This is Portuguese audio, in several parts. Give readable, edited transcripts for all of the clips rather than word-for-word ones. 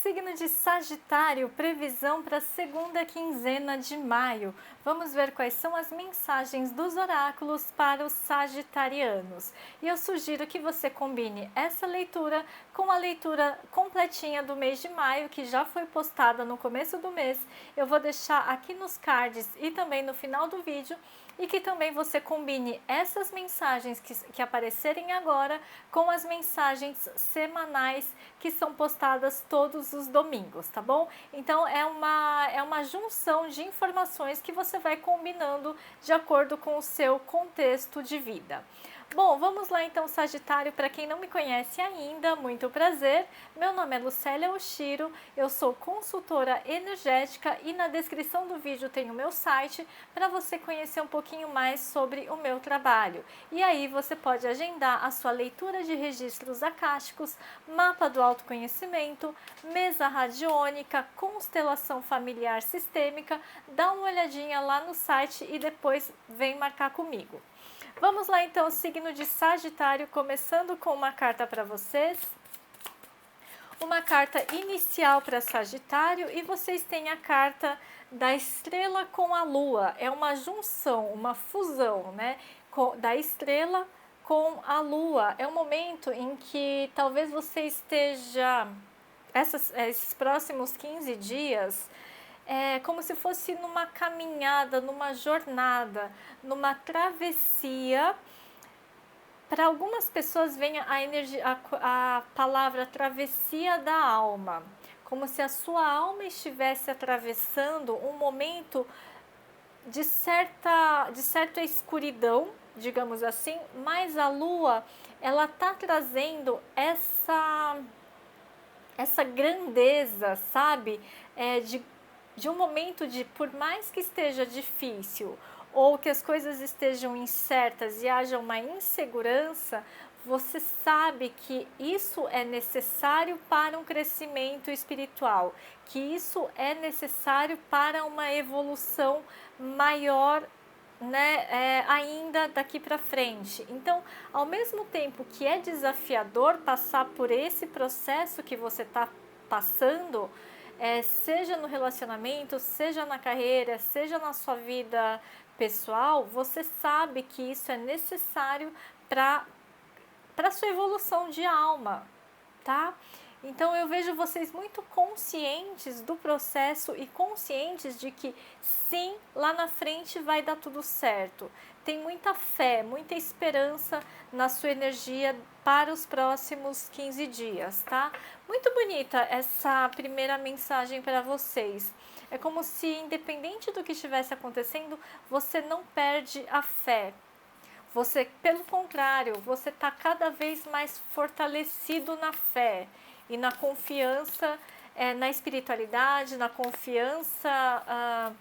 signo de Sagitário, previsão para a segunda quinzena de maio. Vamos ver quais são as mensagens dos oráculos para os sagitarianos. E eu sugiro que você combine essa leitura com a leitura completinha do mês de maio, que já foi postada no começo do mês. Eu vou deixar aqui nos cards e também no final do vídeo, e que também você combine essas mensagens que aparecerem agora com as mensagens semanais que são postadas todos os domingos, tá bom? Então é uma junção de informações que você vai combinando de acordo com o seu contexto de vida. Bom, vamos lá então, Sagitário. Para quem não me conhece ainda, muito prazer. Meu nome é Lucélia Oshiro, eu sou consultora energética e na descrição do vídeo tem o meu site para você conhecer um pouquinho mais sobre o meu trabalho. E aí você pode agendar a sua leitura de registros acásticos, mapa do autoconhecimento, mesa radiônica, constelação familiar sistêmica. Dá uma olhadinha lá no site e depois vem marcar comigo. Vamos lá então, signo de Sagitário, começando com uma carta para vocês. Uma carta inicial para Sagitário e vocês têm a carta da estrela com a lua. É uma junção, uma fusão, né? Da estrela com a lua. É um momento em que talvez você esteja, esses próximos 15 dias, como se fosse numa caminhada, numa jornada, numa travessia. Para algumas pessoas vem a palavra travessia da alma, como se a sua alma estivesse atravessando um momento de certa escuridão, digamos assim, mas a lua, ela está trazendo essa grandeza, sabe? De um momento de, por mais que esteja difícil ou que as coisas estejam incertas e haja uma insegurança, você sabe que isso é necessário para um crescimento espiritual, que isso é necessário para uma evolução maior, né, ainda daqui para frente. Então, ao mesmo tempo que é desafiador passar por esse processo que você está passando, seja no relacionamento, seja na carreira, seja na sua vida pessoal, você sabe que isso é necessário para a sua evolução de alma, tá? Então eu vejo vocês muito conscientes do processo e conscientes de que sim, lá na frente vai dar tudo certo. Tem muita fé, muita esperança na sua energia para os próximos 15 dias, tá? Muito bonita essa primeira mensagem para vocês. É como se, independente do que estivesse acontecendo, você não perde a fé. Você, pelo contrário, você está cada vez mais fortalecido na fé e na confiança, na espiritualidade, na confiança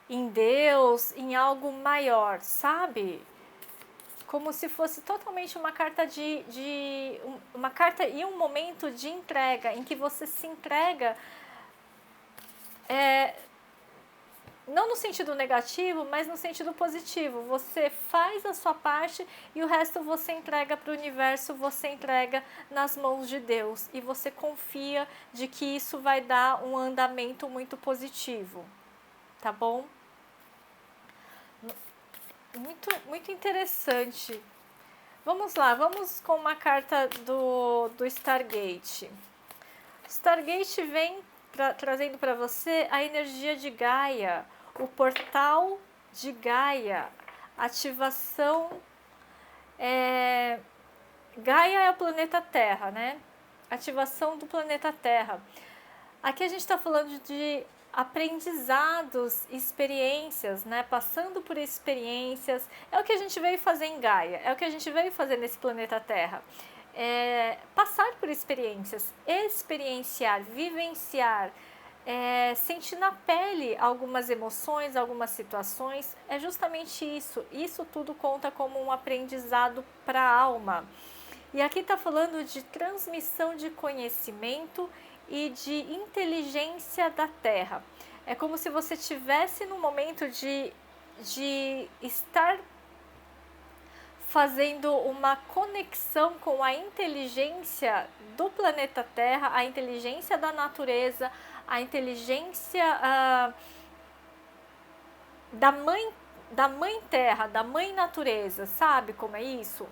em Deus, em algo maior, sabe? Como se fosse totalmente uma carta uma carta e um momento de entrega, em que você se entrega, não no sentido negativo, mas no sentido positivo. Você faz a sua parte e o resto você entrega para o universo, você entrega nas mãos de Deus. E você confia de que isso vai dar um andamento muito positivo, tá bom? Muito interessante. Vamos lá, vamos com uma carta do Stargate. Stargate vem trazendo para você a energia de Gaia, o portal de Gaia, ativação. Gaia é o planeta Terra, né? Ativação do planeta Terra. Aqui a gente está falando de aprendizados, experiências, né? Passando por experiências. É o que a gente veio fazer em Gaia, é o que a gente veio fazer nesse planeta Terra. Passar por experiências, experienciar, vivenciar, sentir na pele algumas emoções, algumas situações, é justamente isso. Isso tudo conta como um aprendizado para a alma. E aqui está falando de transmissão de conhecimento e de inteligência da Terra. É como se você estivesse no momento de estar fazendo uma conexão com a inteligência do planeta Terra, a inteligência da natureza, a inteligência da mãe Terra, da mãe natureza, sabe como é isso?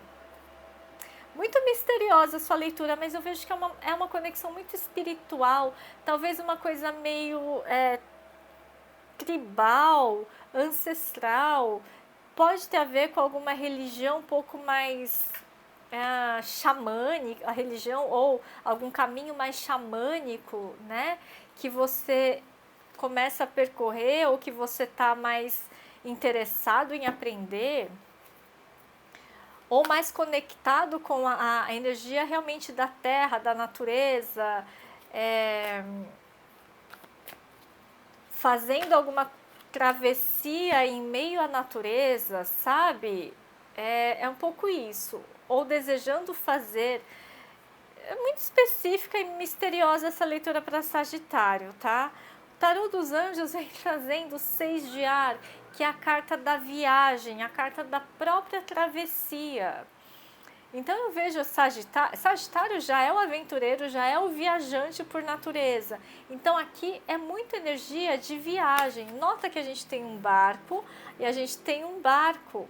Muito misteriosa a sua leitura, mas eu vejo que é uma conexão muito espiritual, talvez uma coisa meio tribal, ancestral, pode ter a ver com alguma religião um pouco mais xamânica, a religião ou algum caminho mais xamânico, né? Que você começa a percorrer ou que você está mais interessado em aprender ou mais conectado com a energia realmente da terra, da natureza, fazendo alguma travessia em meio à natureza, sabe? É um pouco isso. Ou desejando fazer. É muito específica e misteriosa essa leitura para Sagitário, tá? O Tarô dos Anjos vem trazendo o 6 de ar, que é a carta da viagem, a carta da própria travessia. Então eu vejo Sagitário já é o aventureiro, já é o viajante por natureza. Então aqui é muita energia de viagem. Nota que a gente tem um barco e a gente tem um barco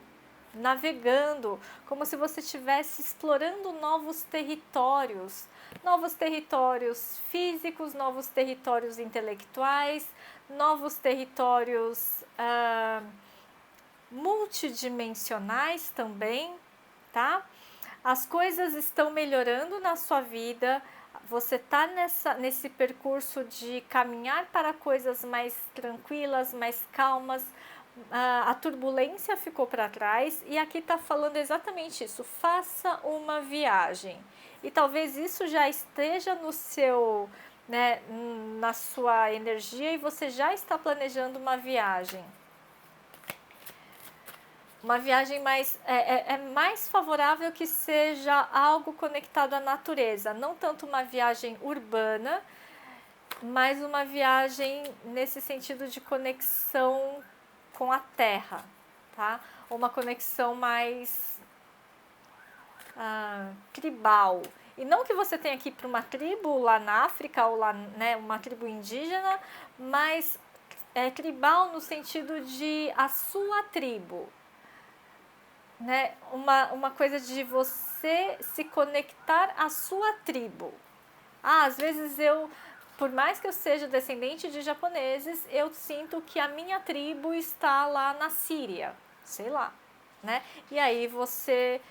navegando, como se você estivesse explorando novos territórios físicos, novos territórios intelectuais, novos territórios multidimensionais também, tá? As coisas estão melhorando na sua vida, você está nesse percurso de caminhar para coisas mais tranquilas, mais calmas, a turbulência ficou para trás e aqui está falando exatamente isso, faça uma viagem. E talvez isso já esteja no seu, né, na sua energia e você já está planejando uma viagem. Uma viagem mais mais favorável que seja algo conectado à natureza, não tanto uma viagem urbana, mas uma viagem nesse sentido de conexão com a terra, tá? Uma conexão mais tribal. E não que você tenha que ir para uma tribo lá na África ou lá, né, uma tribo indígena, mas tribal no sentido de a sua tribo. Né, uma coisa de você se conectar à sua tribo. Às vezes por mais que eu seja descendente de japoneses, eu sinto que a minha tribo está lá na Síria, sei lá, né? E aí você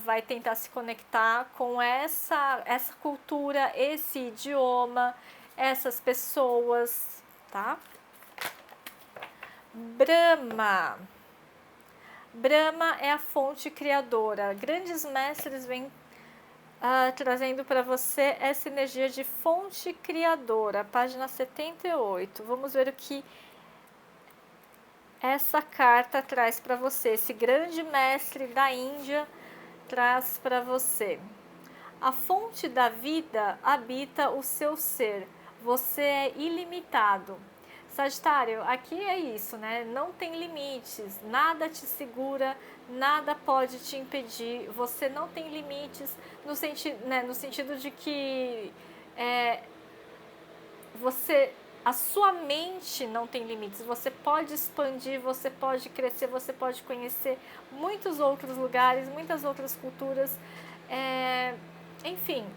vai tentar se conectar com essa cultura, esse idioma, essas pessoas, tá? Brahma é a fonte criadora. Grandes mestres vêm trazendo para você essa energia de fonte criadora. Página 78. Vamos ver o que essa carta traz para você. Esse grande mestre da Índia traz para você. A fonte da vida habita o seu ser. Você é ilimitado. Sagitário, aqui é isso, né? Não tem limites, nada te segura, nada pode te impedir, você não tem limites no sentido de que a sua mente não tem limites, você pode expandir, você pode crescer, você pode conhecer muitos outros lugares, muitas outras culturas, enfim.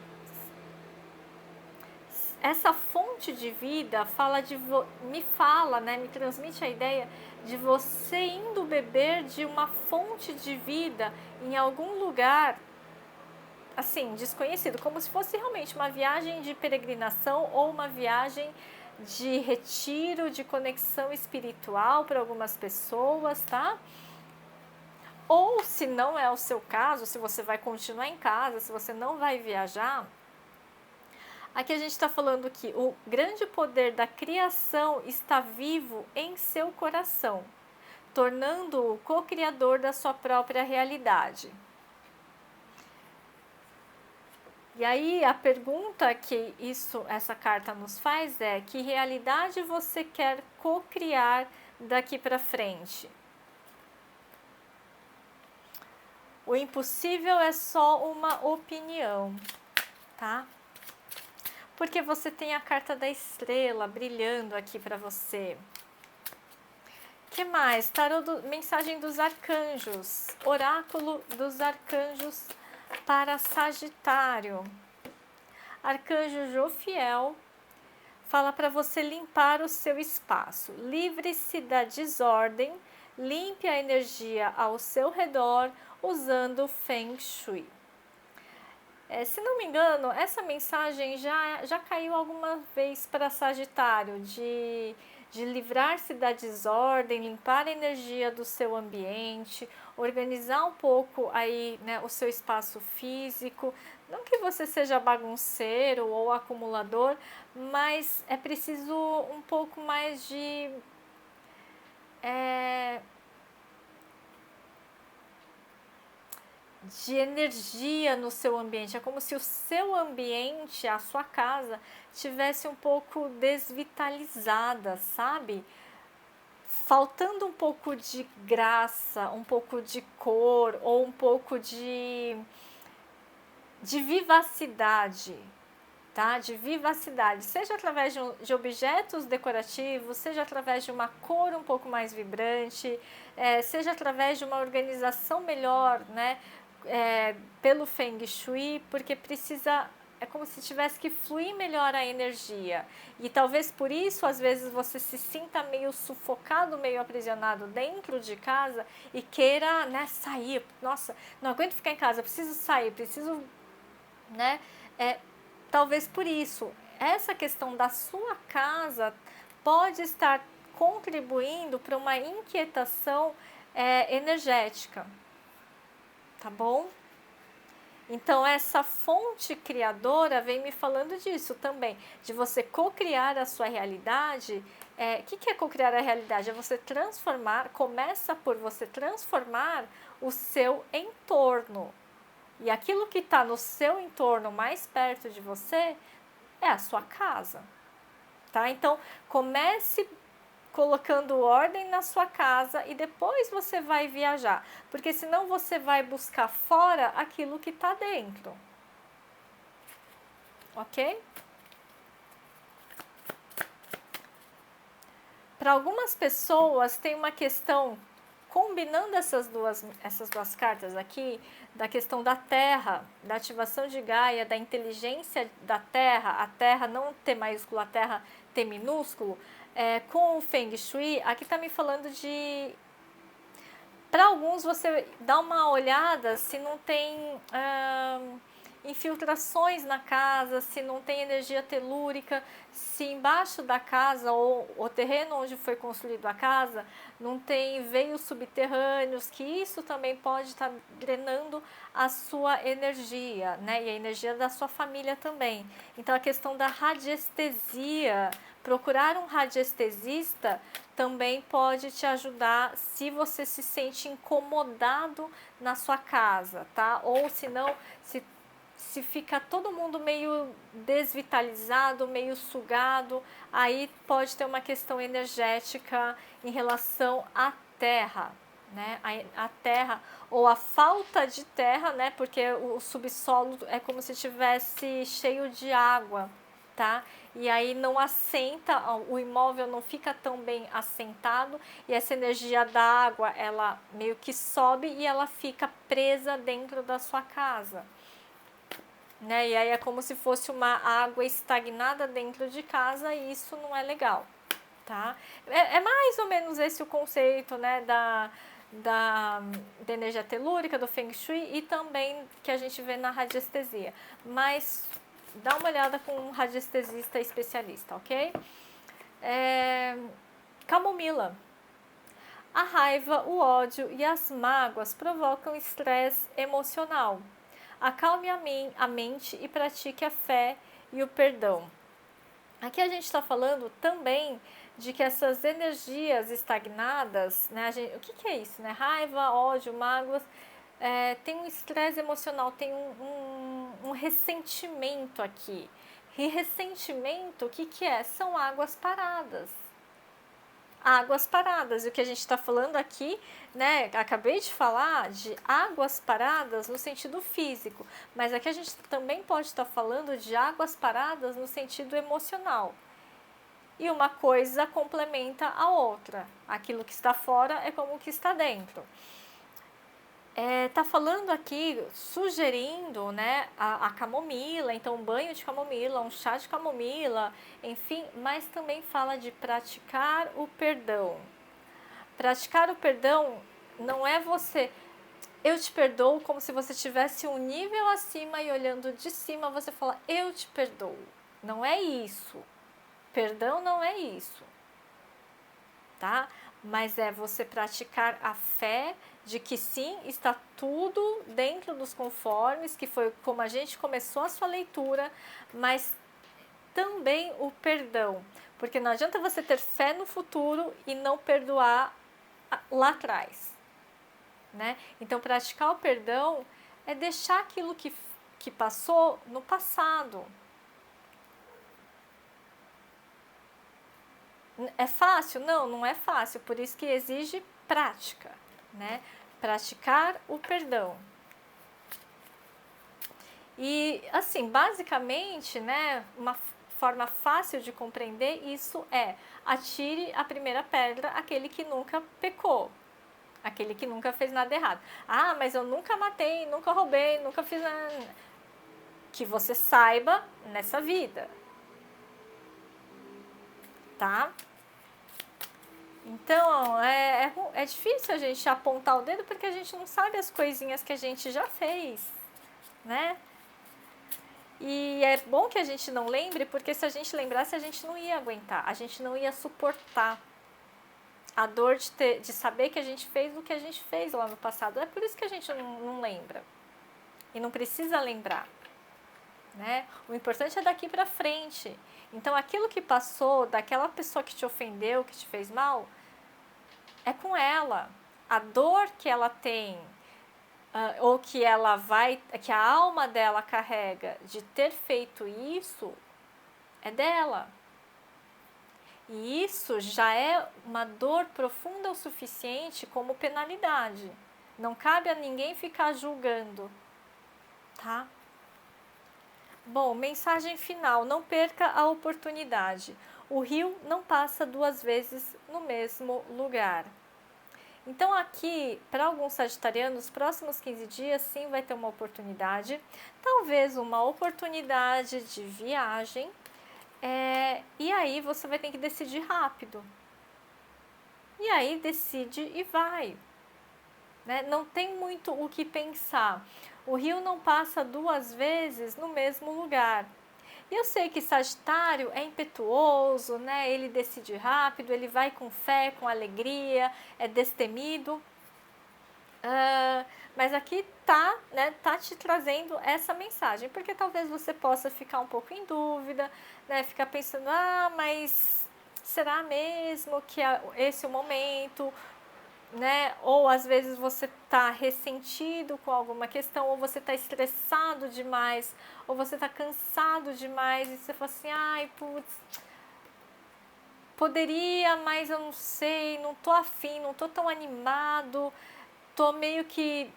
Essa fonte de vida me transmite a ideia de você indo beber de uma fonte de vida em algum lugar, assim, desconhecido, como se fosse realmente uma viagem de peregrinação ou uma viagem de retiro, de conexão espiritual para algumas pessoas, tá? Ou se não é o seu caso, se você vai continuar em casa, se você não vai viajar, aqui a gente está falando que o grande poder da criação está vivo em seu coração, tornando-o co-criador da sua própria realidade. E aí a pergunta que essa carta nos faz é: que realidade você quer co-criar daqui para frente? O impossível é só uma opinião, tá? Porque você tem a carta da estrela brilhando aqui para você. Que mais? Mensagem dos arcanjos. Oráculo dos arcanjos para Sagitário. Arcanjo Jofiel fala para você limpar o seu espaço. Livre-se da desordem, limpe a energia ao seu redor usando Feng Shui. Se não me engano, essa mensagem já caiu alguma vez para Sagitário, de livrar-se da desordem, limpar a energia do seu ambiente, organizar um pouco aí, né, o seu espaço físico. Não que você seja bagunceiro ou acumulador, mas é preciso um pouco mais de energia no seu ambiente. É como se o seu ambiente, a sua casa, tivesse um pouco desvitalizada, sabe? Faltando um pouco de graça, um pouco de cor ou um pouco de vivacidade, tá? De vivacidade, seja através de objetos decorativos, seja através de uma cor um pouco mais vibrante, seja através de uma organização melhor, né? Pelo Feng Shui, porque é como se tivesse que fluir melhor a energia. E talvez por isso, às vezes, você se sinta meio sufocado, meio aprisionado dentro de casa e queira, né, sair. Nossa, não aguento ficar em casa, preciso sair, preciso, né? Talvez por isso, essa questão da sua casa pode estar contribuindo para uma inquietação energética, tá bom? Então, essa fonte criadora vem me falando disso também, de você co-criar a sua realidade. O que é co-criar a realidade? É você transformar, começa por você transformar o seu entorno. E aquilo que está no seu entorno mais perto de você é a sua casa, tá? Então, comece colocando ordem na sua casa e depois você vai viajar, porque senão você vai buscar fora aquilo que está dentro, ok? Para algumas pessoas tem uma questão, combinando essas duas cartas aqui, da questão da Terra, da ativação de Gaia, da inteligência da Terra, a Terra não T maiúsculo, a Terra T minúsculo, com o Feng Shui, aqui está me falando de... Para alguns, você dá uma olhada se não tem infiltrações na casa, se não tem energia telúrica, se embaixo da casa ou o terreno onde foi construído a casa não tem veios subterrâneos, que isso também pode estar drenando a sua energia, né? E a energia da sua família também. Então, a questão da radiestesia, procurar um radiestesista também pode te ajudar se você se sente incomodado na sua casa, tá? Ou se não, se fica todo mundo meio desvitalizado, meio sugado, aí pode ter uma questão energética em relação à terra, né? A terra ou a falta de terra, né? Porque o subsolo é como se estivesse cheio de água, tá? E aí não assenta, o imóvel não fica tão bem assentado e essa energia da água, ela meio que sobe e ela fica presa dentro da sua casa, né? E aí é como se fosse uma água estagnada dentro de casa e isso não é legal, tá? É mais ou menos esse o conceito, né, da energia telúrica, do Feng Shui e também que a gente vê na radiestesia. Mas dá uma olhada com um radiestesista especialista, ok? Camomila. A raiva, o ódio e as mágoas provocam estresse emocional. Acalme a mente e pratique a fé e o perdão. Aqui a gente está falando também de que essas energias estagnadas, né, o que é isso? Né? Raiva, ódio, mágoas, tem um estresse emocional, tem um ressentimento aqui. E ressentimento, o que é? São águas paradas. águas paradas. E o que a gente está falando aqui, né? Acabei de falar de águas paradas no sentido físico, mas aqui a gente também pode estar falando de águas paradas no sentido emocional. E uma coisa complementa a outra. Aquilo que está fora é como o que está dentro. Tá falando aqui, sugerindo, né, a camomila, então um banho de camomila, um chá de camomila, enfim, mas também fala de praticar o perdão. Praticar o perdão não é você, eu te perdoo, como se você tivesse um nível acima e olhando de cima você fala, eu te perdoo. Não é isso. Perdão não é isso, tá? Mas é você praticar a fé de que sim, está tudo dentro dos conformes, que foi como a gente começou a sua leitura, mas também o perdão, porque não adianta você ter fé no futuro e não perdoar lá atrás, né? Então, praticar o perdão é deixar aquilo que passou no passado. É fácil? Não, não é fácil, por isso que exige prática, né? Praticar o perdão. E assim, basicamente, né, uma forma fácil de compreender isso é: atire a primeira pedra aquele que nunca pecou, aquele que nunca fez nada errado. Ah, mas eu nunca matei, nunca roubei, nunca fiz nada. Que você saiba nessa vida, tá? Então, é difícil a gente apontar o dedo porque a gente não sabe as coisinhas que a gente já fez, né? E é bom que a gente não lembre, porque se a gente lembrasse, a gente não ia aguentar, a gente não ia suportar a dor de saber que a gente fez o que a gente fez lá no passado. É por isso que a gente não lembra. E não precisa lembrar, né? O importante é daqui para frente. Então, aquilo que passou, daquela pessoa que te ofendeu, que te fez mal, é com ela. A dor que ela tem, ou que ela vai, que a alma dela carrega de ter feito isso, é dela. E isso já é uma dor profunda o suficiente como penalidade. Não cabe a ninguém ficar julgando, tá? Bom, mensagem final: não perca a oportunidade. O rio não passa duas vezes no mesmo lugar. Então, aqui, para alguns sagitarianos, nos próximos 15 dias, sim, vai ter uma oportunidade. Talvez uma oportunidade de viagem. E aí você vai ter que decidir rápido. E aí decide e vai. Né? Não tem muito o que pensar. O rio não passa duas vezes no mesmo lugar. E eu sei que Sagitário é impetuoso, né? Ele decide rápido, ele vai com fé, com alegria, é destemido. Mas aqui tá, né, tá te trazendo essa mensagem, porque talvez você possa ficar um pouco em dúvida, né? Ficar pensando, mas será mesmo que esse é o momento? Né? Ou às vezes você está ressentido com alguma questão, ou você está estressado demais, ou você está cansado demais, e você fala assim, ai, putz, poderia, mas eu não sei, não tô afim, não tô tão animado, tô meio que,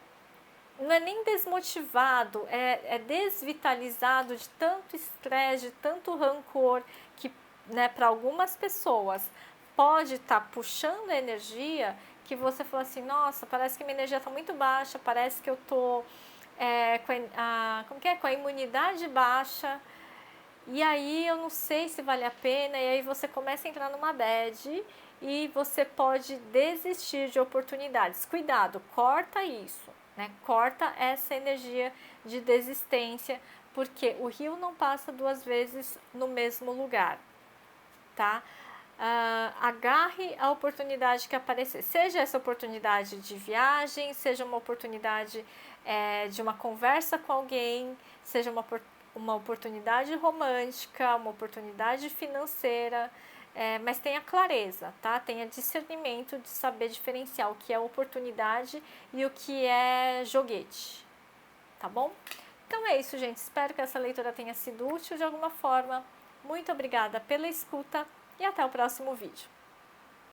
não é nem desmotivado, é desvitalizado de tanto estresse, de tanto rancor, que, né, para algumas pessoas pode estar puxando a energia, que você fala assim, nossa, parece que minha energia está muito baixa, parece que eu tô com a imunidade baixa, e aí eu não sei se vale a pena, e aí você começa a entrar numa bad e você pode desistir de oportunidades. Cuidado, corta isso, né? Corta essa energia de desistência, porque o rio não passa duas vezes no mesmo lugar, tá? Agarre a oportunidade que aparecer, seja essa oportunidade de viagem, seja uma oportunidade de uma conversa com alguém, seja uma oportunidade romântica, uma oportunidade financeira, mas tenha clareza, tá? Tenha discernimento de saber diferenciar o que é oportunidade e o que é joguete, tá bom? Então é isso, gente. Espero que essa leitura tenha sido útil de alguma forma. Muito obrigada pela escuta e até o próximo vídeo.